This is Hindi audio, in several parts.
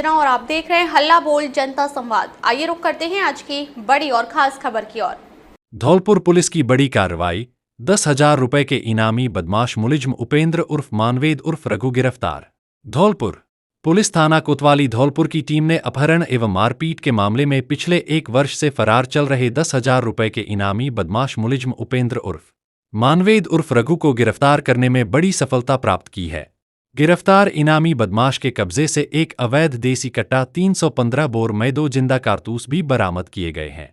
अंजना और आप देख रहे हैं हल्ला बोल जनता संवाद। आइए रुक करते हैं आज की बड़ी और खास खबर की ओर। धौलपुर पुलिस की बड़ी कार्रवाई। 10,000 रुपए के इनामी बदमाश मुलिज्म उपेंद्र उर्फ मानवेद उर्फ रघु गिरफ्तार। धौलपुर पुलिस थाना कोतवाली धौलपुर की टीम ने अपहरण एवं मारपीट के मामले में पिछले 1 वर्ष से फरार चल रहे 10,000 रुपए के इनामी बदमाश मुलिज्म उपेंद्र उर्फ मानवेद उर्फ रघु को गिरफ्तार करने में बड़ी सफलता प्राप्त की है। गिरफ्तार इनामी बदमाश के कब्जे से एक अवैध देसी कट्टा 315 बोर में 2 जिंदा कारतूस भी बरामद किए गए हैं।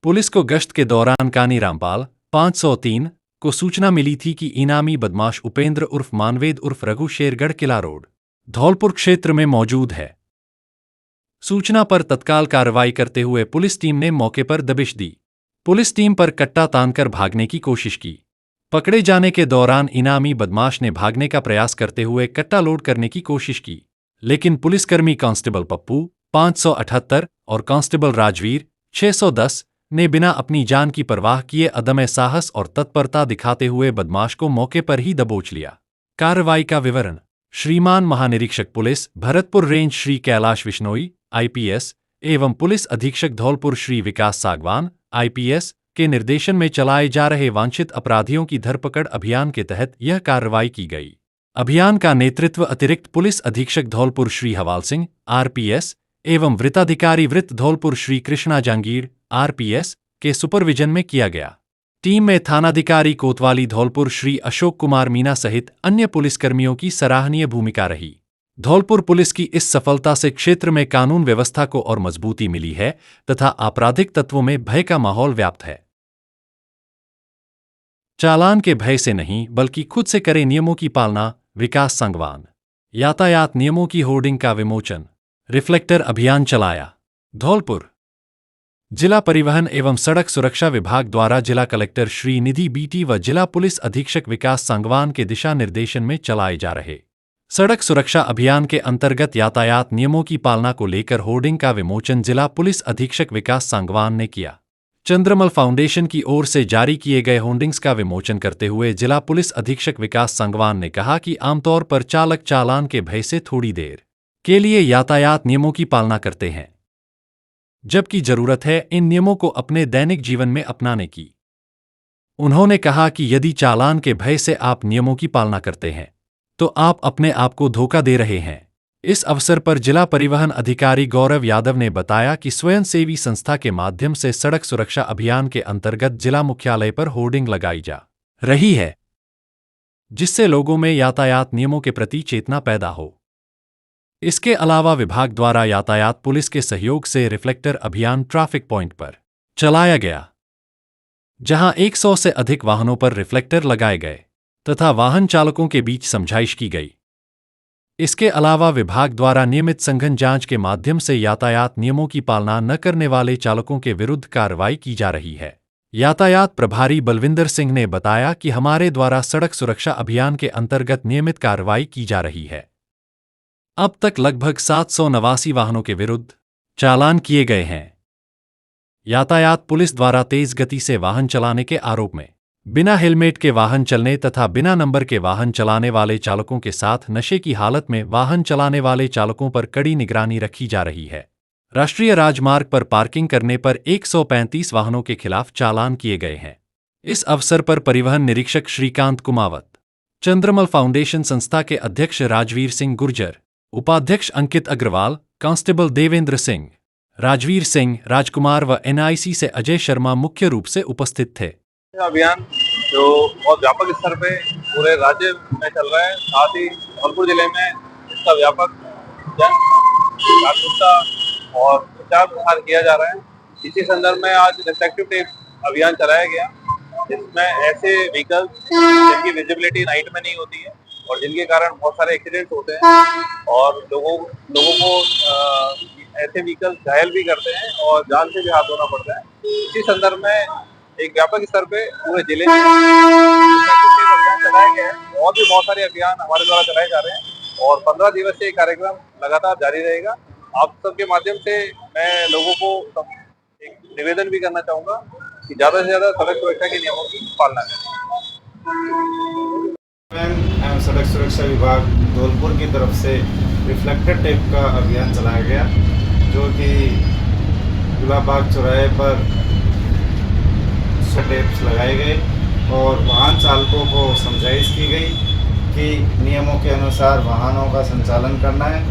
पुलिस को गश्त के दौरान कानी रामपाल 503 को सूचना मिली थी कि इनामी बदमाश उपेंद्र उर्फ मानवेद उर्फ रघु शेरगढ़ किला रोड धौलपुर क्षेत्र में मौजूद है। सूचना पर तत्काल कार्रवाई करते हुए पुलिस टीम ने मौके पर दबिश दी। पुलिस टीम पर कट्टा तानकर भागने की कोशिश की। पकड़े जाने के दौरान इनामी बदमाश ने भागने का प्रयास करते हुए कट्टा लोड करने की कोशिश की, लेकिन पुलिसकर्मी कांस्टेबल पप्पू 578 और कांस्टेबल राजवीर 610 ने बिना अपनी जान की परवाह किए अदम्य साहस और तत्परता दिखाते हुए बदमाश को मौके पर ही दबोच लिया। कार्रवाई का विवरण श्रीमान महानिरीक्षक police Bharatpur range Shri Kailash Vishnoi IPS एवं पुलिस अधीक्षक धौलपुर श्री विकास सागवान IPS के निर्देशन में चलाए जा रहे वांछित अपराधियों की धरपकड़ अभियान के तहत यह कार्रवाई की गई। अभियान का नेतृत्व अतिरिक्त पुलिस अधीक्षक धौलपुर श्री हवाल सिंह RPS एवं वृत्ताधिकारी वृत्त धौलपुर श्री कृष्णा जहांगीर RPS के सुपरविजन में किया गया। टीम में थानाधिकारी कोतवाली धौलपुर श्री अशोक कुमार मीना सहित अन्य पुलिसकर्मियों की सराहनीय भूमिका रही। धौलपुर पुलिस की इस सफलता से क्षेत्र में कानून व्यवस्था को और मजबूती मिली है तथा आपराधिक तत्वों में भय का माहौल व्याप्त है। चालान के भय से नहीं बल्कि खुद से करें नियमों की पालना। विकास संगवान यातायात नियमों की होर्डिंग का विमोचन। रिफ्लेक्टर अभियान चलाया। धौलपुर जिला परिवहन एवं सड़क सुरक्षा विभाग द्वारा जिला कलेक्टर श्री निधि BT व जिला पुलिस अधीक्षक विकास संगवान के दिशा निर्देशन में चलाए जा रहे सड़क सुरक्षा अभियान के अंतर्गत यातायात नियमों की पालना को लेकर होर्डिंग का विमोचन जिला पुलिस अधीक्षक विकास सांगवान ने किया। चंद्रमल फाउंडेशन की ओर से जारी किए गए होर्डिंग्स का विमोचन करते हुए जिला पुलिस अधीक्षक विकास सांगवान ने कहा कि आमतौर पर चालक चालान के भय से थोड़ी देर के लिए यातायात नियमों की पालना करते हैं, जबकि जरूरत है इन नियमों को अपने दैनिक जीवन में अपनाने की। उन्होंने कहा कि यदि चालान के भय से आप नियमों की पालना करते हैं तो आप अपने आप को धोखा दे रहे हैं। इस अवसर पर जिला परिवहन अधिकारी गौरव यादव ने बताया कि स्वयंसेवी संस्था के माध्यम से सड़क सुरक्षा अभियान के अंतर्गत जिला मुख्यालय पर होर्डिंग लगाई जा रही है, जिससे लोगों में यातायात नियमों के प्रति चेतना पैदा हो। इसके अलावा विभाग द्वारा यातायात पुलिस के सहयोग से रिफ्लेक्टर अभियान ट्रैफिक पॉइंट पर चलाया गया, जहां 100 से अधिक वाहनों पर रिफ्लेक्टर लगाए गए तथा वाहन चालकों के बीच समझाइश की गई। इसके अलावा विभाग द्वारा नियमित संघन जांच के माध्यम से यातायात नियमों की पालना न करने वाले चालकों के विरुद्ध कार्रवाई की जा रही है। यातायात प्रभारी बलविंदर सिंह ने बताया कि हमारे द्वारा सड़क सुरक्षा अभियान के अंतर्गत नियमित कार्रवाई की जा रही है। अब तक लगभग 789 वाहनों के विरुद्ध चालान किए गए हैं। यातायात पुलिस द्वारा तेज गति से वाहन चलाने के आरोप में बिना हेलमेट के वाहन चलने तथा बिना नंबर के वाहन चलाने वाले चालकों के साथ नशे की हालत में वाहन चलाने वाले चालकों पर कड़ी निगरानी रखी जा रही है। राष्ट्रीय राजमार्ग पर पार्किंग करने पर 135 वाहनों के खिलाफ चालान किए गए हैं। इस अवसर पर परिवहन निरीक्षक श्रीकांत कुमावत, चंद्रमल फाउंडेशन संस्था के अध्यक्ष राजवीर सिंह गुर्जर, उपाध्यक्ष अंकित अग्रवाल, कांस्टेबल देवेंद्र सिंह, राजवीर सिंह, राजकुमार व NIC से अजय शर्मा मुख्य रूप से उपस्थित थे। अभियान जो बहुत व्यापक स्तर पे पूरे राज्य में चल रहा है, साथ ही धौलपुर जिले में इसका व्यापक जन जागरूकता और प्रचार प्रसार किया जा रहा है। इसी संदर्भ में आज रिफ्लेक्टिव टेप अभियान चलाया गया, जिसमें ऐसे व्हीकल्स जिनकी विजिबिलिटी नाइट में नहीं होती है और जिनके कारण बहुत सारे एक्सीडेंट्स होते हैं और लोगों को ऐसे व्हीकल्स घायल भी करते हैं और जान से भी हाथ धोना पड़ता है। इसी संदर्भ में एक व्यापक स्तर पे पूरे जिले में अभियान चलाया गया है और भी बहुत सारे अभियान हमारे द्वारा चलाए जा रहे हैं और 15 दिवसीय कार्यक्रम लगातार जारी रहेगा। आप सबके माध्यम से मैं लोगों को एक निवेदन भी करना चाहूँगा कि ज़्यादा से ज़्यादा सड़क सुरक्षा के नियमों की पालना करें। सड़क सुरक्षा विभाग धौलपुर की तरफ से रिफ्लेक्टर टेप का अभियान चलाया गया, जो कि गुलाब बाग चौराहे पर टेप्स लगाए गए और वाहन चालकों को समझाइश की गई कि नियमों के अनुसार वाहनों का संचालन करना है।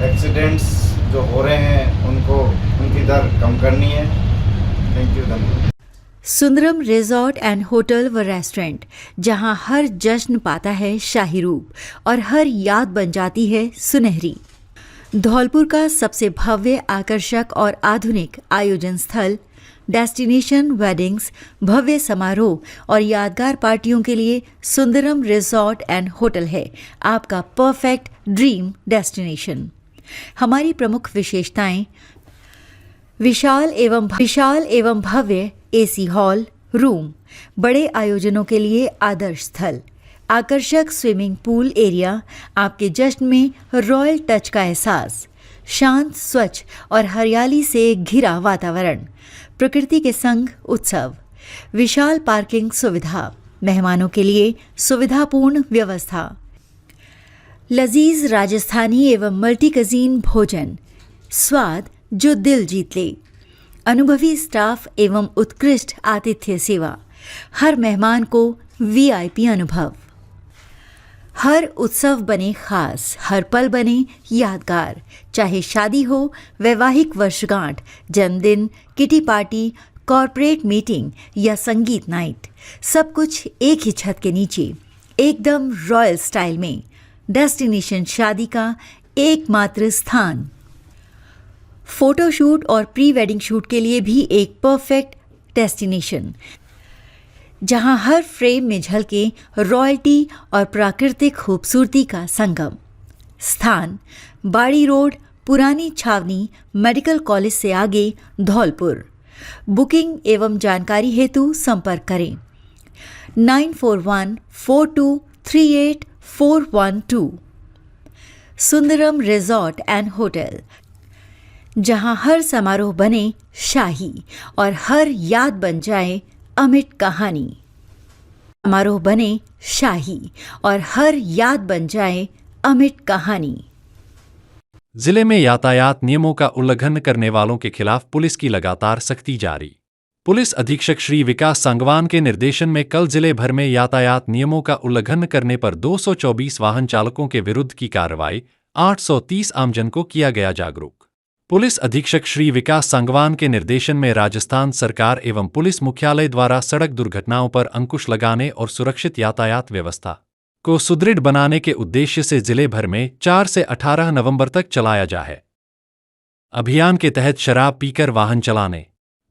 एक्सीडेंट्स जो हो रहे हैं उनकी दर कम करनी है। थैंक यू, धन्यवाद। सुंदरम रिजॉर्ट एंड होटल व रेस्टोरेंट, जहां हर जश्न पाता है शाही रूप और हर याद बन जाती है सुनहरी। धौलपुर का सबसे भव्य, आकर्षक और आधुनिक आयोजन स्थल, डेस्टिनेशन वेडिंग्स, भव्य समारोह और यादगार पार्टियों के लिए सुंदरम रिजॉर्ट एंड होटल है आपका परफेक्ट ड्रीम डेस्टिनेशन। हमारी प्रमुख विशेषताएं: विशाल एवं भव्य एसी हॉल, रूम, बड़े आयोजनों के लिए आदर्श स्थल, आकर्षक स्विमिंग पूल एरिया, आपके जश्न में रॉयल टच का एहसास, शांत, स्वच्छ और हरियाली से घिरा वातावरण, प्रकृति के संग उत्सव, विशाल पार्किंग सुविधा, मेहमानों के लिए सुविधापूर्ण व्यवस्था, लजीज राजस्थानी एवं मल्टी कजीन भोजन, स्वाद जो दिल जीत ले, अनुभवी स्टाफ एवं उत्कृष्ट आतिथ्य सेवा, हर मेहमान को वीआईपी अनुभव। हर उत्सव बने खास, हर पल बने यादगार, चाहे शादी हो, वैवाहिक वर्षगांठ, जन्मदिन, किटी पार्टी, कॉरपोरेट मीटिंग या संगीत नाइट, सब कुछ एक ही छत के नीचे, एकदम रॉयल स्टाइल में। डेस्टिनेशन शादी का एकमात्र स्थान। फोटोशूट और प्री वेडिंग शूट के लिए भी एक परफेक्ट डेस्टिनेशन, जहां हर फ्रेम में झलके रॉयल्टी और प्राकृतिक खूबसूरती का संगम। स्थान: बाड़ी रोड, पुरानी छावनी, मेडिकल कॉलेज से आगे, धौलपुर। बुकिंग एवं जानकारी हेतु संपर्क करें 9414238412। सुंदरम रिजॉर्ट एंड होटल, जहां हर समारोह बने शाही और हर याद बन जाए अमिट कहानी। समारोह बने शाही और हर याद बन जाए अमिट कहानी। जिले में यातायात नियमों का उल्लंघन करने वालों के खिलाफ पुलिस की लगातार सख्ती जारी। पुलिस अधीक्षक श्री विकास सांगवान के निर्देशन में कल जिले भर में यातायात नियमों का उल्लंघन करने पर 224 वाहन चालकों के विरुद्ध की कार्रवाई, 830 आमजन को किया गया जागरूक। पुलिस अधीक्षक श्री विकास सांगवान के निर्देशन में राजस्थान सरकार एवं पुलिस मुख्यालय द्वारा सड़क दुर्घटनाओं पर अंकुश लगाने और सुरक्षित यातायात व्यवस्था को सुदृढ़ बनाने के उद्देश्य से जिले भर में 4 से 18 नवंबर तक चलाया जा है। अभियान के तहत शराब पीकर वाहन चलाने,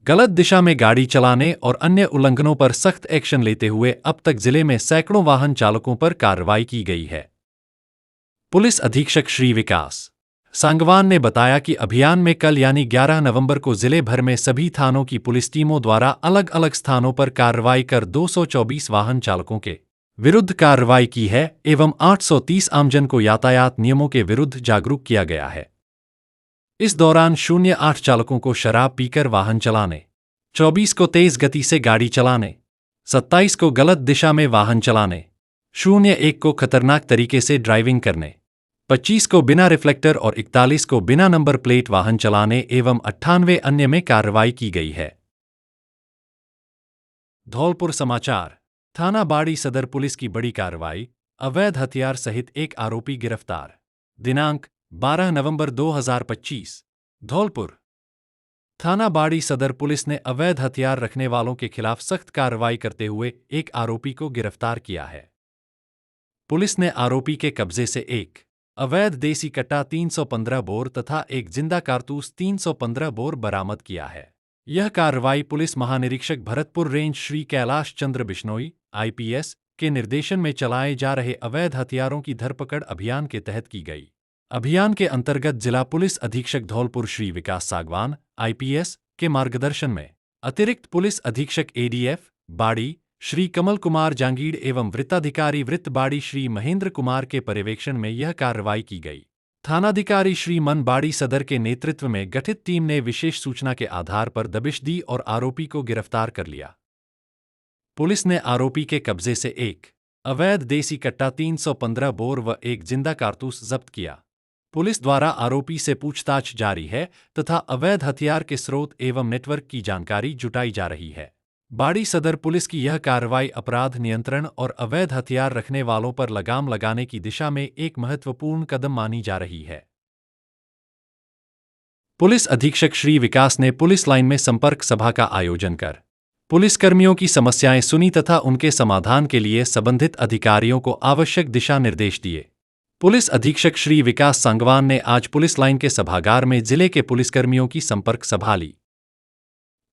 गलत दिशा में गाड़ी चलाने और अन्य उल्लंघनों पर सख्त एक्शन लेते हुए अब तक जिले में सैकड़ों वाहन चालकों पर कार्रवाई की गई है। पुलिस अधीक्षक श्री विकास सांगवान ने बताया कि अभियान में कल यानी 11 नवंबर को जिले भर में सभी थानों की पुलिस टीमों द्वारा अलग अलग स्थानों पर कार्रवाई कर 224 वाहन चालकों के विरुद्ध कार्रवाई की है एवं 830 आमजन को यातायात नियमों के विरुद्ध जागरूक किया गया है। इस दौरान 08 चालकों को शराब पीकर वाहन चलाने, 24 को तेज गति से गाड़ी चलाने, 27 को गलत दिशा में वाहन चलाने, 01 को खतरनाक तरीके से ड्राइविंग करने, 25 को बिना रिफ्लेक्टर और 41 को बिना नंबर प्लेट वाहन चलाने एवं 98 अन्य में कार्रवाई की गई है। धौलपुर समाचार। थाना बाड़ी सदर पुलिस की बड़ी कार्रवाई, अवैध हथियार सहित एक आरोपी गिरफ्तार। दिनांक 12 नवंबर 2025। धौलपुर थाना बाड़ी सदर पुलिस ने अवैध हथियार रखने वालों के खिलाफ सख्त कार्रवाई करते हुए एक आरोपी को गिरफ्तार किया है। पुलिस ने आरोपी के कब्जे से एक अवैध देसी कट्टा 315 बोर तथा एक जिंदा कारतूस 315 बोर बरामद किया है। यह कार्रवाई पुलिस महानिरीक्षक भरतपुर रेंज श्री कैलाश चंद्र बिश्नोई IPS के निर्देशन में चलाए जा रहे अवैध हथियारों की धरपकड़ अभियान के तहत की गई। अभियान के अंतर्गत जिला पुलिस अधीक्षक धौलपुर श्री विकास सांगवान IPS के मार्गदर्शन में अतिरिक्त पुलिस अधीक्षक ADF बाड़ी श्री कमल कुमार जांगीड़ एवं वृत्ताधिकारी वृत्त बाड़ी श्री महेंद्र कुमार के पर्यवेक्षण में यह कार्रवाई की गई। थानाधिकारी श्री मन बाड़ी सदर के नेतृत्व में गठित टीम ने विशेष सूचना के आधार पर दबिश दी और आरोपी को गिरफ्तार कर लिया। पुलिस ने आरोपी के कब्जे से एक अवैध देसी कट्टा 315 बोर व एक जिंदा कारतूस जब्त किया। पुलिस द्वारा आरोपी से पूछताछ जारी है तथा अवैध हथियार के स्रोत एवं नेटवर्क की जानकारी जुटाई जा रही है। बाड़ी सदर पुलिस की यह कार्रवाई अपराध नियंत्रण और अवैध हथियार रखने वालों पर लगाम लगाने की दिशा में एक महत्वपूर्ण कदम मानी जा रही है। पुलिस अधीक्षक श्री विकास ने पुलिस लाइन में संपर्क सभा का आयोजन कर पुलिसकर्मियों की समस्याएं सुनी तथा उनके समाधान के लिए संबंधित अधिकारियों को आवश्यक दिशा निर्देश दिए। पुलिस अधीक्षक श्री विकास सांगवान ने आज पुलिस लाइन के सभागार में जिले के पुलिसकर्मियों की संपर्क सभा ली।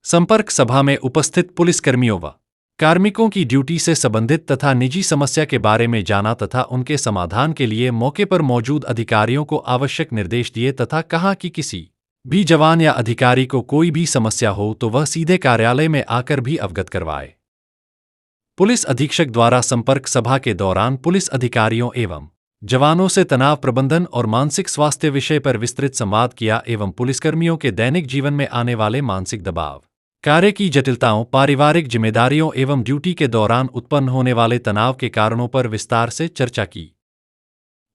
संपर्क सभा में उपस्थित पुलिसकर्मियों व कार्मिकों की ड्यूटी से संबंधित तथा निजी समस्या के बारे में जाना तथा उनके समाधान के लिए मौके पर मौजूद अधिकारियों को आवश्यक निर्देश दिए तथा कहा कि किसी भी जवान या अधिकारी को कोई भी समस्या हो तो वह सीधे कार्यालय में आकर भी अवगत करवाए। पुलिस अधीक्षक द्वारा संपर्क सभा के दौरान पुलिस अधिकारियों एवं जवानों से तनाव प्रबंधन और मानसिक स्वास्थ्य विषय पर विस्तृत संवाद किया एवं पुलिसकर्मियों के दैनिक जीवन में आने वाले मानसिक दबाव, कार्य की जटिलताओं, पारिवारिक जिम्मेदारियों एवं ड्यूटी के दौरान उत्पन्न होने वाले तनाव के कारणों पर विस्तार से चर्चा की।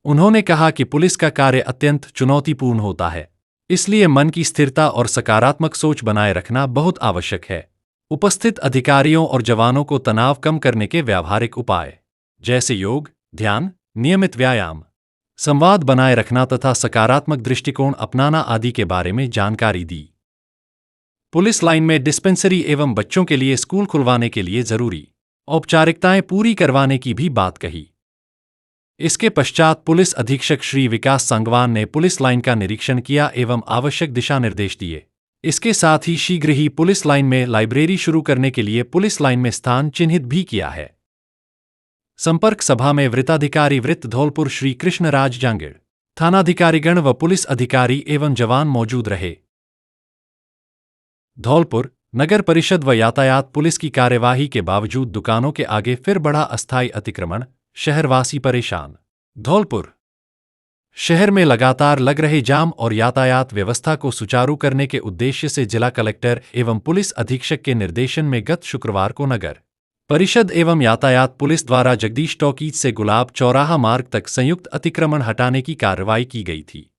उन्होंने कहा कि पुलिस का कार्य अत्यंत चुनौतीपूर्ण होता है, इसलिए मन की स्थिरता और सकारात्मक सोच बनाए रखना बहुत आवश्यक है। उपस्थित अधिकारियों और जवानों को तनाव कम करने के व्यावहारिक उपाय जैसे योग, ध्यान, नियमित व्यायाम, संवाद बनाए रखना तथा सकारात्मक दृष्टिकोण अपनाना आदि के बारे में जानकारी दी। पुलिस लाइन में डिस्पेंसरी एवं बच्चों के लिए स्कूल खुलवाने के लिए जरूरी औपचारिकताएं पूरी करवाने की भी बात कही। इसके पश्चात पुलिस अधीक्षक श्री विकास सांगवान ने पुलिस लाइन का निरीक्षण किया एवं आवश्यक दिशा निर्देश दिए। इसके साथ ही शीघ्र ही पुलिस लाइन में लाइब्रेरी शुरू करने के लिए पुलिस लाइन में स्थान चिन्हित भी किया है। संपर्क सभा में वृत्ताधिकारी वृत्त धौलपुर श्री कृष्णराज जांगिड़, थानाधिकारीगण व पुलिस अधिकारी एवं जवान मौजूद रहे। धौलपुर नगर परिषद व यातायात पुलिस की कार्यवाही के बावजूद दुकानों के आगे फिर बढ़ा अस्थायी अतिक्रमण, शहरवासी परेशान। धौलपुर शहर में लगातार लग रहे जाम और यातायात व्यवस्था को सुचारू करने के उद्देश्य से जिला कलेक्टर एवं पुलिस अधीक्षक के निर्देशन में गत शुक्रवार को नगर परिषद एवं यातायात पुलिस द्वारा जगदीश टॉकीज से गुलाब चौराहा मार्ग तक संयुक्त अतिक्रमण हटाने की कार्रवाई की गई थी।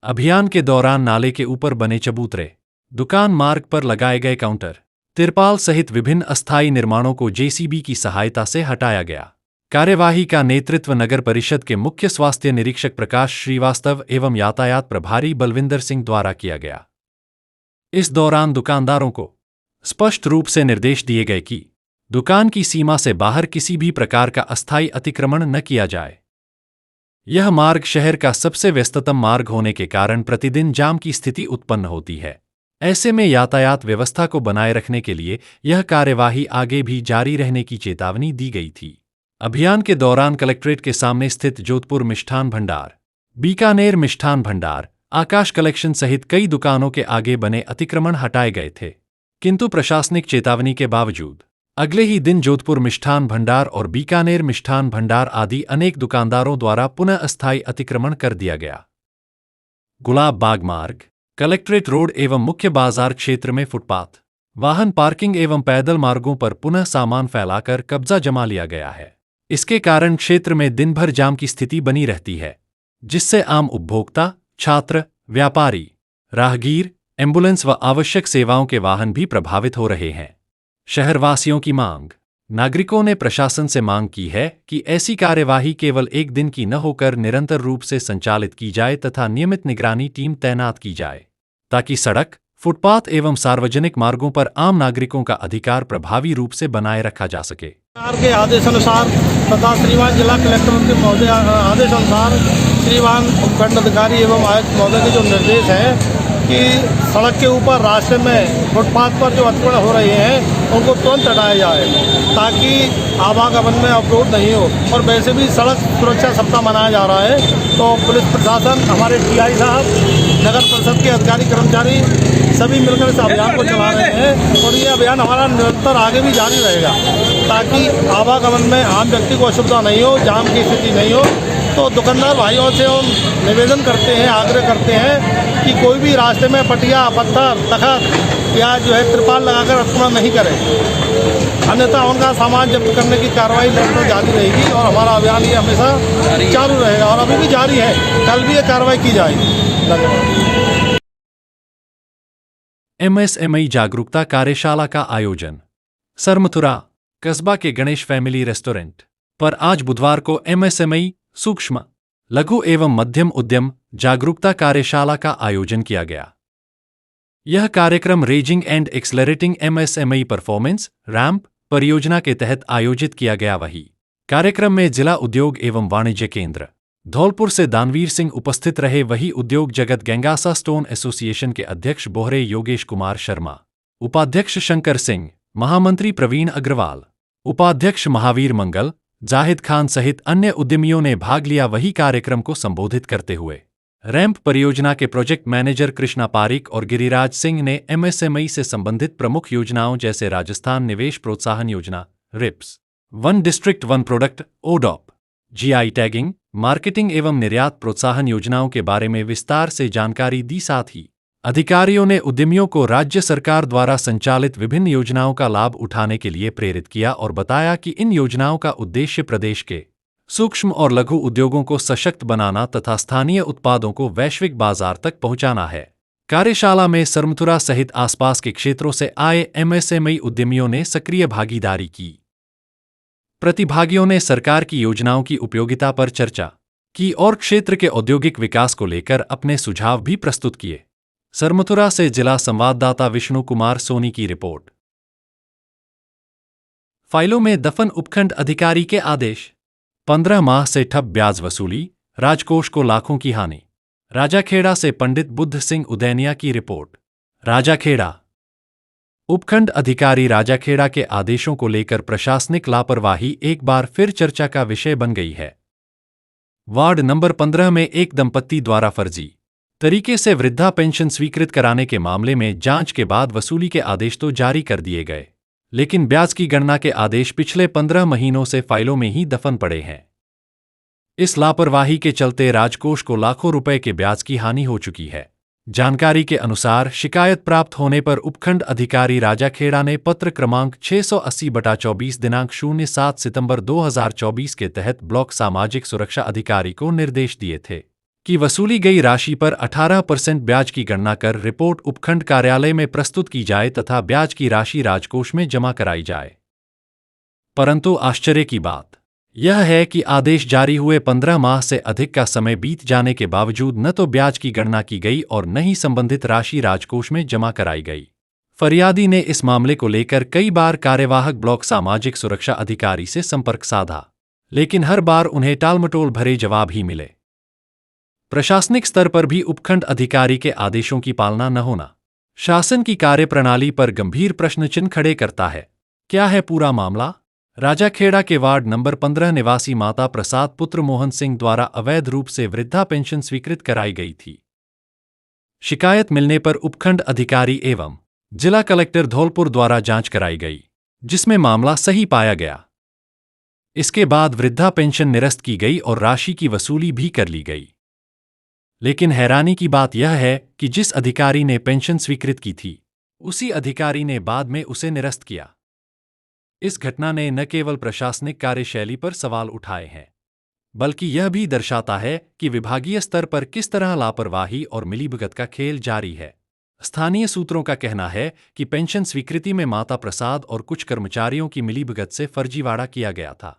अभियान के दौरान नाले के ऊपर बने चबूतरे, दुकान मार्ग पर लगाए गए काउंटर, तिरपाल सहित विभिन्न अस्थायी निर्माणों को जेसीबी की सहायता से हटाया गया। कार्यवाही का नेतृत्व नगर परिषद के मुख्य स्वास्थ्य निरीक्षक प्रकाश श्रीवास्तव एवं यातायात प्रभारी बलविंदर सिंह द्वारा किया गया। इस दौरान दुकानदारों को स्पष्ट रूप से निर्देश दिए गए कि दुकान की सीमा से बाहर किसी भी प्रकार का अस्थायी अतिक्रमण न किया जाए। यह मार्ग शहर का सबसे व्यस्ततम मार्ग होने के कारण प्रतिदिन जाम की स्थिति उत्पन्न होती है। ऐसे में यातायात व्यवस्था को बनाए रखने के लिए यह कार्यवाही आगे भी जारी रहने की चेतावनी दी गई थी। अभियान के दौरान कलेक्ट्रेट के सामने स्थित जोधपुर मिष्ठान भंडार, बीकानेर मिष्ठान भंडार, आकाश कलेक्शन सहित कई दुकानों के आगे बने अतिक्रमण हटाए गए थे, किंतु प्रशासनिक चेतावनी के बावजूद अगले ही दिन जोधपुर मिष्ठान भंडार और बीकानेर मिष्ठान भंडार आदि अनेक दुकानदारों द्वारा पुनः अस्थायी अतिक्रमण कर दिया गया। गुलाब बाग मार्ग, कलेक्ट्रेट रोड एवं मुख्य बाजार क्षेत्र में फुटपाथ, वाहन पार्किंग एवं पैदल मार्गों पर पुनः सामान फैलाकर कब्जा जमा लिया गया है। इसके कारण क्षेत्र में दिन भर जाम की स्थिति बनी रहती है, जिससे आम उपभोक्ता, छात्र, व्यापारी, राहगीर, एम्बुलेंस व आवश्यक सेवाओं के वाहन भी प्रभावित हो रहे हैं। शहरवासियों की मांग। नागरिकों ने प्रशासन से मांग की है कि ऐसी कार्यवाही केवल एक दिन की न होकर निरंतर रूप से संचालित की जाए तथा नियमित निगरानी टीम तैनात की जाए, ताकि सड़क, फुटपाथ एवं सार्वजनिक मार्गों पर आम नागरिकों का अधिकार प्रभावी रूप से बनाए रखा जा सके। सरकार के आदेशानुसार तथा श्रीमान जिला कलेक्टर के महोदय आदेशानुसार श्रीमान उपखंडाधिकारी एवं आयुक्त महोदय के जो निर्देश हैं कि सड़क के ऊपर रास्ते में फुटपाथ पर जो अतिक्रमण हो रहे हैं उनको तुरंत हटाया जाए, ताकि आवागमन में अवरोध नहीं हो। और वैसे भी सड़क सुरक्षा सप्ताह मनाया जा रहा है, तो पुलिस प्रशासन, हमारे टीआई साहब, नगर परिषद के अधिकारी कर्मचारी सभी मिलकर इस अभियान को चला रहे हैं और ये अभियान हमारा निरंतर आगे भी जारी रहेगा, ताकि आवागमन में आम व्यक्ति को असुविधा नहीं हो, जाम की स्थिति नहीं हो। तो दुकानदार भाइयों से हम निवेदन करते हैं, आग्रह करते हैं कि कोई भी रास्ते में पटिया, पत्थर, तखत या जो है त्रिपाल लगाकर रखना नहीं करें, अन्यथा उनका सामान जब्त करने की कार्रवाई निरंतर जारी रहेगी और हमारा अभियान ये हमेशा चालू रहेगा और अभी भी जारी है, कल भी ये कार्रवाई की जाएगी। धन्यवाद। एमएसएमई जागरूकता कार्यशाला का आयोजन सरमथुरा कस्बा के गणेश फैमिली रेस्टोरेंट पर आज बुधवार को एमएसएमई सूक्ष्म, लघु एवं मध्यम उद्यम जागरूकता कार्यशाला का आयोजन किया गया। यह कार्यक्रम raising and accelerating MSME performance ramp परियोजना के तहत आयोजित किया गया। वही कार्यक्रम में जिला उद्योग एवं वाणिज्य केंद्र धौलपुर से दानवीर सिंह उपस्थित रहे। वही उद्योग जगत गंगासा स्टोन एसोसिएशन के अध्यक्ष बोहरे योगेश कुमार शर्मा, उपाध्यक्ष शंकर सिंह, महामंत्री प्रवीण अग्रवाल, उपाध्यक्ष महावीर मंगल, जाहिद खान सहित अन्य उद्यमियों ने भाग लिया। वही कार्यक्रम को संबोधित करते हुए रैम्प परियोजना के प्रोजेक्ट मैनेजर कृष्णा पारिक और गिरिराज सिंह ने एमएसएमई से संबंधित प्रमुख योजनाओं जैसे राजस्थान निवेश प्रोत्साहन योजना, RIPS, one district one product, ODOP, GI tagging, marketing एवं निर्यात प्रोत्साहन योजनाओं के बारे में विस्तार से जानकारी दी। साथ ही अधिकारियों ने उद्यमियों को राज्य सरकार द्वारा संचालित विभिन्न योजनाओं का लाभ उठाने के लिए प्रेरित किया और बताया कि इन योजनाओं का उद्देश्य प्रदेश के सूक्ष्म और लघु उद्योगों को सशक्त बनाना तथा स्थानीय उत्पादों को वैश्विक बाजार तक पहुंचाना है। कार्यशाला में सरमथुरा सहित आसपास के क्षेत्रों से आए एमएसएमई उद्यमियों ने सक्रिय भागीदारी की। प्रतिभागियों ने सरकार की योजनाओं की उपयोगिता पर चर्चा की और क्षेत्र के औद्योगिक विकास को लेकर अपने सुझाव भी प्रस्तुत किए। सरमथुरा से जिला संवाददाता विष्णु कुमार सोनी की रिपोर्ट। फाइलों में दफन उपखंड अधिकारी के आदेश। 15 माह से ठप ब्याज वसूली, राजकोष को लाखों की हानि। राजाखेड़ा से पंडित बुद्ध सिंह उदैनिया की रिपोर्ट। राजाखेड़ा उपखंड अधिकारी राजाखेड़ा के आदेशों को लेकर प्रशासनिक लापरवाही एक बार फिर चर्चा का विषय बन गई है। वार्ड नंबर 15 में एक दंपत्ति द्वारा फर्जी तरीके से वृद्धा पेंशन स्वीकृत कराने के मामले में जांच के बाद वसूली के आदेश तो जारी कर दिए गए, लेकिन ब्याज की गणना के आदेश पिछले 15 महीनों से फाइलों में ही दफन पड़े हैं। इस लापरवाही के चलते राजकोष को लाखों रुपए के ब्याज की हानि हो चुकी है। जानकारी के अनुसार शिकायत प्राप्त होने पर उपखंड अधिकारी राजाखेड़ा ने पत्र क्रमांक 680/24 दिनांक 07 सितंबर 2024 के तहत ब्लॉक सामाजिक सुरक्षा अधिकारी को निर्देश दिए थे कि वसूली गई राशि पर 18% ब्याज की गणना कर रिपोर्ट उपखंड कार्यालय में प्रस्तुत की जाए तथा ब्याज की राशि राजकोष में जमा कराई जाए। परंतु आश्चर्य की बात यह है कि आदेश जारी हुए 15 माह से अधिक का समय बीत जाने के बावजूद न तो ब्याज की गणना की गई और न ही संबंधित राशि राजकोष में जमा कराई गई। फरियादी ने इस मामले को लेकर कई बार कार्यवाहक ब्लॉक सामाजिक सुरक्षा अधिकारी से संपर्क साधा, लेकिन हर बार उन्हें टालमटोल भरे जवाब ही मिले। प्रशासनिक स्तर पर भी उपखंड अधिकारी के आदेशों की पालना न होना शासन की कार्यप्रणाली पर गंभीर प्रश्नचिन्ह खड़े करता है। क्या है पूरा मामला? राजाखेड़ा के वार्ड नंबर 15 निवासी माता प्रसाद पुत्र मोहन सिंह द्वारा अवैध रूप से वृद्धा पेंशन स्वीकृत कराई गई थी। शिकायत मिलने पर उपखंड अधिकारी एवं जिला कलेक्टर धौलपुर द्वारा जांच कराई गई, जिसमें मामला सही पाया गया। इसके बाद वृद्धा पेंशन निरस्त की गई और राशि की वसूली भी कर ली गई। लेकिन हैरानी की बात यह है कि जिस अधिकारी ने पेंशन स्वीकृत की थी, उसी अधिकारी ने बाद में उसे निरस्त किया। इस घटना ने न केवल प्रशासनिक कार्यशैली पर सवाल उठाए हैं, बल्कि यह भी दर्शाता है कि विभागीय स्तर पर किस तरह लापरवाही और मिलीभगत का खेल जारी है। स्थानीय सूत्रों का कहना है कि पेंशन स्वीकृति में माता प्रसाद और कुछ कर्मचारियों की मिलीभगत से फर्जीवाड़ा किया गया था।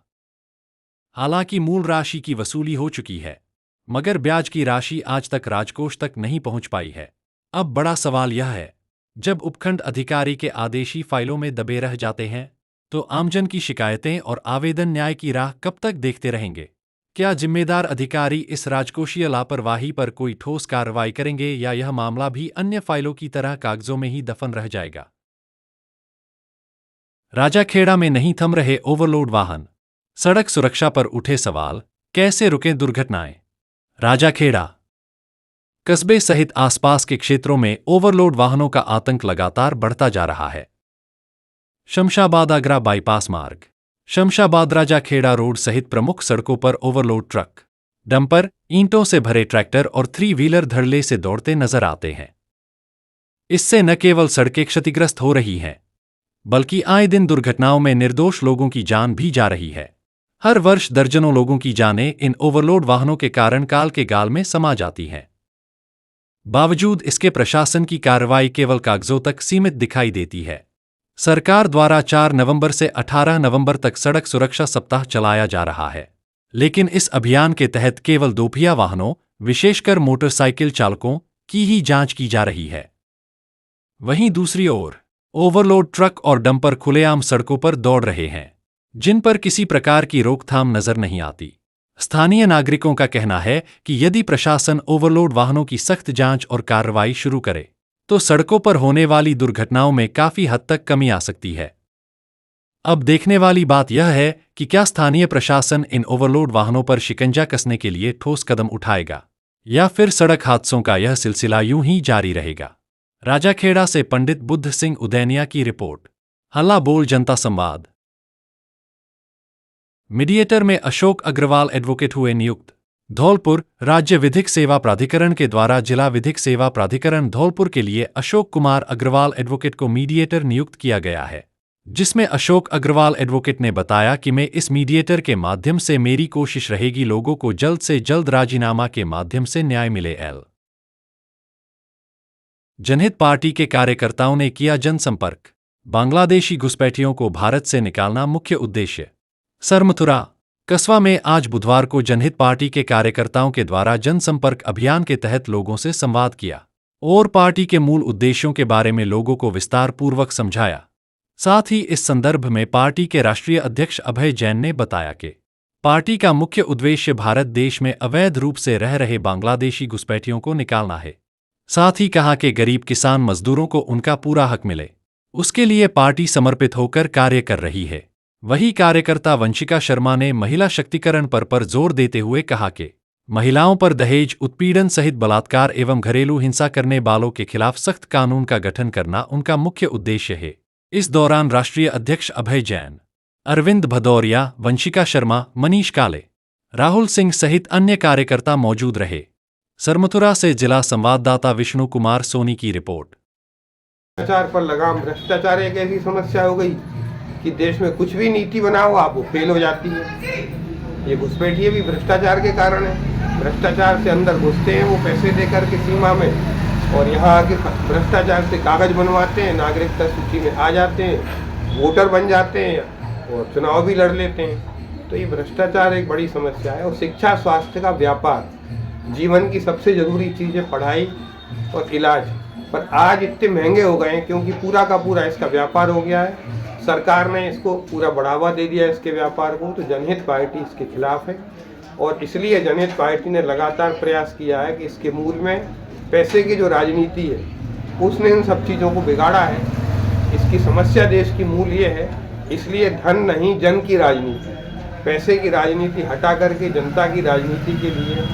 हालांकि मूल राशि की वसूली हो चुकी है, मगर ब्याज की राशि आज तक राजकोष तक नहीं पहुंच पाई है। अब बड़ा सवाल यह है, जब उपखंड अधिकारी के आदेश ही फाइलों में दबे रह जाते हैं, तो आमजन की शिकायतें और आवेदन न्याय की राह कब तक देखते रहेंगे? क्या जिम्मेदार अधिकारी इस राजकोषीय लापरवाही पर कोई ठोस कार्रवाई करेंगे या यह मामला भी अन्य फाइलों की तरह कागजों में ही दफन रह जाएगा? राजाखेड़ा में नहीं थम रहे ओवरलोड वाहन, सड़क सुरक्षा पर उठे सवाल, कैसे रुकें दुर्घटनाएं? राजाखेड़ा कस्बे सहित आसपास के क्षेत्रों में ओवरलोड वाहनों का आतंक लगातार बढ़ता जा रहा है। शमशाबाद आगरा बाईपास मार्ग, शमशाबाद राजाखेड़ा रोड सहित प्रमुख सड़कों पर ओवरलोड ट्रक, डंपर, ईंटों से भरे ट्रैक्टर और 3 व्हीलर धड़ल्ले से दौड़ते नजर आते हैं। इससे न केवल सड़कें क्षतिग्रस्त हो रही हैं, बल्कि आए दिन दुर्घटनाओं में निर्दोष लोगों की जान भी जा रही है। हर वर्ष दर्जनों लोगों की जानें इन ओवरलोड वाहनों के कारण काल के गाल में समा जाती हैं। बावजूद इसके प्रशासन की कार्रवाई केवल कागजों तक सीमित दिखाई देती है। सरकार द्वारा 4 नवंबर से 18 नवंबर तक सड़क सुरक्षा सप्ताह चलाया जा रहा है, लेकिन इस अभियान के तहत केवल दोपहिया वाहनों, विशेषकर मोटरसाइकिल चालकों की ही जांच की जा रही है। वहीं दूसरी ओर ओवरलोड ट्रक और डंपर खुलेआम सड़कों पर दौड़ रहे हैं, जिन पर किसी प्रकार की रोकथाम नजर नहीं आती। स्थानीय नागरिकों का कहना है कि यदि प्रशासन ओवरलोड वाहनों की सख्त जांच और कार्रवाई शुरू करे तो सड़कों पर होने वाली दुर्घटनाओं में काफी हद तक कमी आ सकती है। अब देखने वाली बात यह है कि क्या स्थानीय प्रशासन इन ओवरलोड वाहनों पर शिकंजा कसने के लिए ठोस कदम उठाएगा या फिर सड़क हादसों का यह सिलसिला यूं ही जारी रहेगा। राजाखेड़ा से पंडित बुद्ध सिंह उदैनिया की रिपोर्ट। हल्ला बोल जनता संवाद। मीडिएटर में अशोक अग्रवाल एडवोकेट हुए नियुक्त। धौलपुर राज्य विधिक सेवा प्राधिकरण के द्वारा जिला विधिक सेवा प्राधिकरण धौलपुर के लिए अशोक कुमार अग्रवाल एडवोकेट को मीडिएटर नियुक्त किया गया है, जिसमें अशोक अग्रवाल एडवोकेट ने बताया कि मैं इस मीडिएटर के माध्यम से मेरी कोशिश रहेगी लोगों को जल्द से जल्द राजीनामा के माध्यम से न्याय मिले। जनहित पार्टी के कार्यकर्ताओं ने किया जनसंपर्क। बांग्लादेशी घुसपैठियों को भारत से निकालना मुख्य उद्देश्य। सरमथुरा कस्बा में आज बुधवार को जनहित पार्टी के कार्यकर्ताओं के द्वारा जनसंपर्क अभियान के तहत लोगों से संवाद किया और पार्टी के मूल उद्देश्यों के बारे में लोगों को विस्तार पूर्वक समझाया। साथ ही इस संदर्भ में पार्टी के राष्ट्रीय अध्यक्ष अभय जैन ने बताया कि पार्टी का मुख्य उद्देश्य भारत देश में अवैध रूप से रह रहे बांग्लादेशी घुसपैठियों को निकालना है। साथ ही कहा कि गरीब किसान मजदूरों को उनका पूरा हक मिले, उसके लिए पार्टी समर्पित होकर कार्य कर रही है। वही कार्यकर्ता वंशिका शर्मा ने महिला शक्तिकरण पर जोर देते हुए कहा कि महिलाओं पर दहेज, उत्पीड़न सहित बलात्कार एवं घरेलू हिंसा करने वालों के खिलाफ सख्त कानून का गठन करना उनका मुख्य उद्देश्य है। इस दौरान राष्ट्रीय अध्यक्ष अभय जैन, अरविंद भदौरिया, वंशिका शर्मा, मनीष काले, राहुल सिंह सहित अन्य कार्यकर्ता मौजूद रहे। सरमथुरा से जिला संवाददाता विष्णु कुमार सोनी की रिपोर्ट। भ्रष्टाचार पर लगाम। भ्रष्टाचार एक ऐसी समस्या हो गई कि देश में कुछ भी नीति बनाओ आप वो फेल हो जाती है। ये घुसपैठिए भी भ्रष्टाचार के कारण है। भ्रष्टाचार से अंदर घुसते हैं वो पैसे देकर के सीमा में, और यहाँ आके भ्रष्टाचार से कागज बनवाते हैं, नागरिकता सूची में आ जाते हैं, वोटर बन जाते हैं और चुनाव भी लड़ लेते हैं। तो ये भ्रष्टाचार एक बड़ी समस्या है। और शिक्षा, स्वास्थ्य का व्यापार, जीवन की सबसे ज़रूरी चीज़ है पढ़ाई और इलाज, पर आज इतने महंगे हो गए हैं क्योंकि पूरा का पूरा इसका व्यापार हो गया है। सरकार ने इसको पूरा बढ़ावा दे दिया इसके व्यापार को। तो जनहित पार्टी इसके खिलाफ है और इसलिए जनहित पार्टी ने लगातार प्रयास किया है कि इसके मूल में पैसे की जो राजनीति है उसने इन सब चीज़ों को बिगाड़ा है। इसकी समस्या देश की मूल ये है, इसलिए धन नहीं जन की राजनीति, पैसे की राजनीति हटा करके जनता की राजनीति के लिए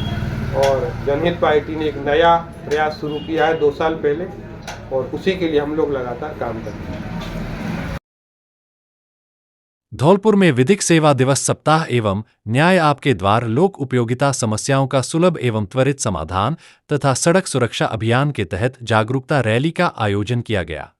और जनहित पार्टी ने एक नया प्रयास शुरू किया है 2 साल पहले और उसी के लिए हम लोग लगातार काम करते हैं। धौलपुर में विधिक सेवा दिवस सप्ताह एवं न्याय आपके द्वार लोक उपयोगिता समस्याओं का सुलभ एवं त्वरित समाधान तथा सड़क सुरक्षा अभियान के तहत जागरूकता रैली का आयोजन किया गया।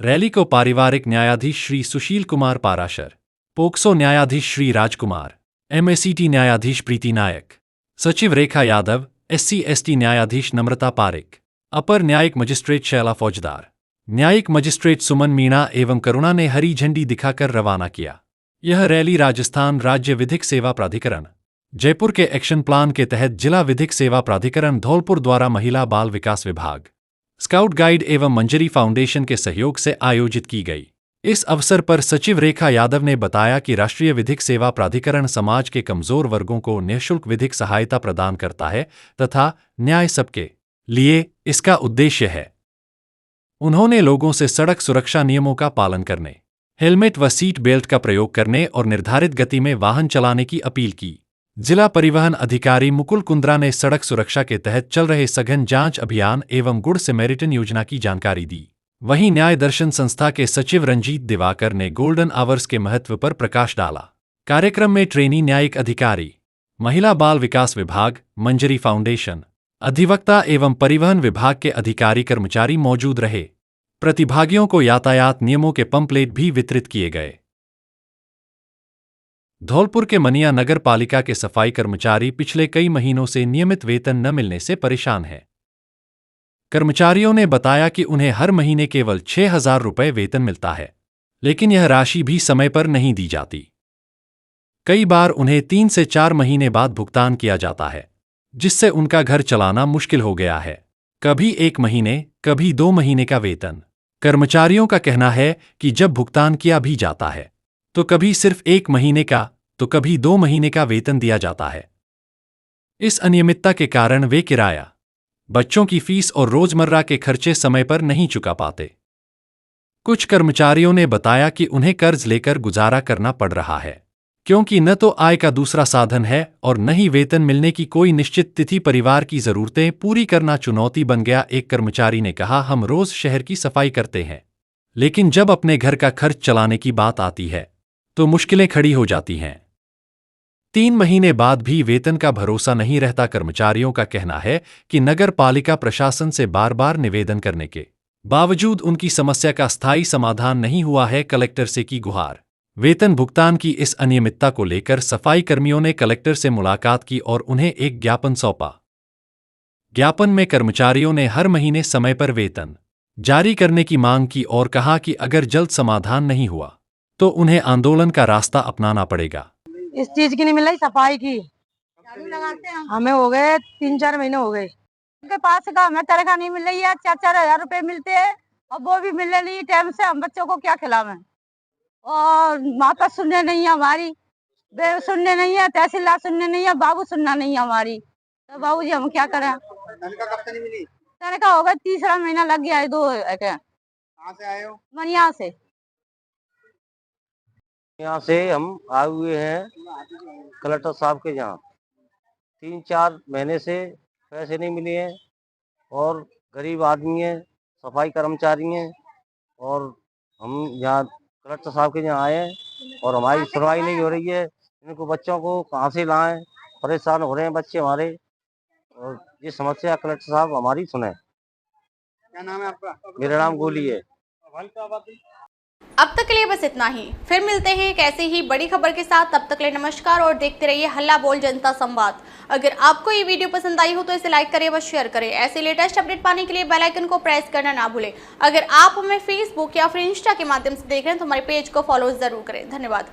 रैली को पारिवारिक न्यायाधीश श्री सुशील कुमार पाराशर, पोक्सो न्यायाधीश श्री राजकुमार, MACT न्यायाधीश प्रीति नायक, सचिव रेखा यादव, SC/ST न्यायाधीश नम्रता पारिक, अपर न्यायिक मजिस्ट्रेट शैला फौजदार, न्यायिक मजिस्ट्रेट सुमन मीणा एवं करुणा ने हरी झंडी दिखाकर रवाना किया। यह रैली राजस्थान राज्य विधिक सेवा प्राधिकरण जयपुर के एक्शन प्लान के तहत जिला विधिक सेवा प्राधिकरण धौलपुर द्वारा महिला बाल विकास विभाग, स्काउट गाइड एवं मंजरी फाउंडेशन के सहयोग से आयोजित की गई। इस अवसर पर सचिव रेखा यादव ने बताया कि राष्ट्रीय विधिक सेवा प्राधिकरण समाज के कमजोर वर्गों को निःशुल्क विधिक सहायता प्रदान करता है तथा न्याय सबके लिए इसका उद्देश्य है। उन्होंने लोगों से सड़क सुरक्षा नियमों का पालन करने, हेलमेट व सीट बेल्ट का प्रयोग करने और निर्धारित गति में वाहन चलाने की अपील की। जिला परिवहन अधिकारी मुकुल कुंद्रा ने सड़क सुरक्षा के तहत चल रहे सघन जांच अभियान एवं गुड सैमरिटन योजना की जानकारी दी। वहीं न्याय दर्शन संस्था के सचिव रंजीत दिवाकर ने गोल्डन आवर्स के महत्व पर प्रकाश डाला। कार्यक्रम में ट्रेनी न्यायिक अधिकारी महिला बाल विकास विभाग, मंजरी फाउंडेशन, अधिवक्ता एवं परिवहन विभाग के अधिकारी कर्मचारी मौजूद रहे। प्रतिभागियों को यातायात नियमों के पंपलेट भी वितरित किए गए। धौलपुर के मनिया नगर पालिका के सफाई कर्मचारी पिछले कई महीनों से नियमित वेतन न मिलने से परेशान हैं। कर्मचारियों ने बताया कि उन्हें हर महीने केवल 6,000 रुपये वेतन मिलता है, लेकिन यह राशि भी समय पर नहीं दी जाती। कई बार उन्हें 3 से 4 महीने बाद भुगतान किया जाता है, जिससे उनका घर चलाना मुश्किल हो गया है। कभी 1 महीने, कभी 2 महीने का वेतन। कर्मचारियों का कहना है कि जब भुगतान किया भी जाता है तो कभी सिर्फ 1 महीने का तो कभी 2 महीने का वेतन दिया जाता है। इस अनियमितता के कारण वे किराया, बच्चों की फीस और रोजमर्रा के खर्चे समय पर नहीं चुका पाते। कुछ कर्मचारियों ने बताया कि उन्हें कर्ज लेकर गुजारा करना पड़ रहा है, क्योंकि न तो आय का दूसरा साधन है और न ही वेतन मिलने की कोई निश्चित तिथि। परिवार की जरूरतें पूरी करना चुनौती बन गया। एक कर्मचारी ने कहा, हम रोज शहर की सफाई करते हैं, लेकिन जब अपने घर का खर्च चलाने की बात आती है तो मुश्किलें खड़ी हो जाती हैं। 3 महीने बाद भी वेतन का भरोसा नहीं रहता। कर्मचारियों का कहना है कि नगर पालिका प्रशासन से बार बार निवेदन करने के बावजूद उनकी समस्या का स्थायी समाधान नहीं हुआ है। कलेक्टर से की गुहार। वेतन भुगतान की इस अनियमितता को लेकर सफाई कर्मियों ने कलेक्टर से मुलाकात की और उन्हें एक ज्ञापन सौंपा। ज्ञापन में कर्मचारियों ने हर महीने समय पर वेतन जारी करने की मांग की और कहा कि अगर जल्द समाधान नहीं हुआ तो उन्हें आंदोलन का रास्ता अपनाना पड़ेगा। इस चीज की नहीं मिल रही, सफाई की हमें हो गए 3-4 महीने हो गए। उनके पास का हमें तनख्वाह नहीं मिल रही है। 4-4 हजार रुपए मिलते हैं और वो भी मिल रही टाइम से। हम बच्चों को क्या खिलावें? और माता सुनने नहीं है हमारी, बे सुनने नहीं है, तहसीलदार सुनने नहीं है, बाबू सुनना नहीं है हमारी। तो बाबू जी हम क्या करें? तनख्वाह कब से नहीं मिली? तनख्वाह हो गया 3रा महीना लग गया है। 2 कहाँ से आए हो? मनिया से। यहाँ से हम आए हुए हैं कलेक्टर साहब के यहाँ। 3-4 महीने से पैसे नहीं मिले हैं और गरीब आदमी है, सफाई कर्मचारी हैं और हम यहाँ कलेक्टर साहब के यहाँ आए हैं और हमारी सुनवाई नहीं हो रही है। इनको बच्चों को कहाँ से लाएं? परेशान हो रहे हैं बच्चे हमारे और ये समस्या कलेक्टर साहब हमारी सुने। क्या नाम है आपका? मेरा नाम गोली है। अब तक के लिए बस इतना ही। फिर मिलते हैं एक ऐसी ही बड़ी खबर के साथ। तब तक के लिए नमस्कार और देखते रहिए हल्ला बोल जनता संवाद। अगर आपको ये वीडियो पसंद आई हो तो इसे लाइक करें व शेयर करें। ऐसे लेटेस्ट अपडेट पाने के लिए बेल आइकन को प्रेस करना ना भूलें। अगर आप हमें फेसबुक या फिर इंस्टा के माध्यम से देख रहे हैं तो हमारे पेज को फॉलो जरूर करें। धन्यवाद।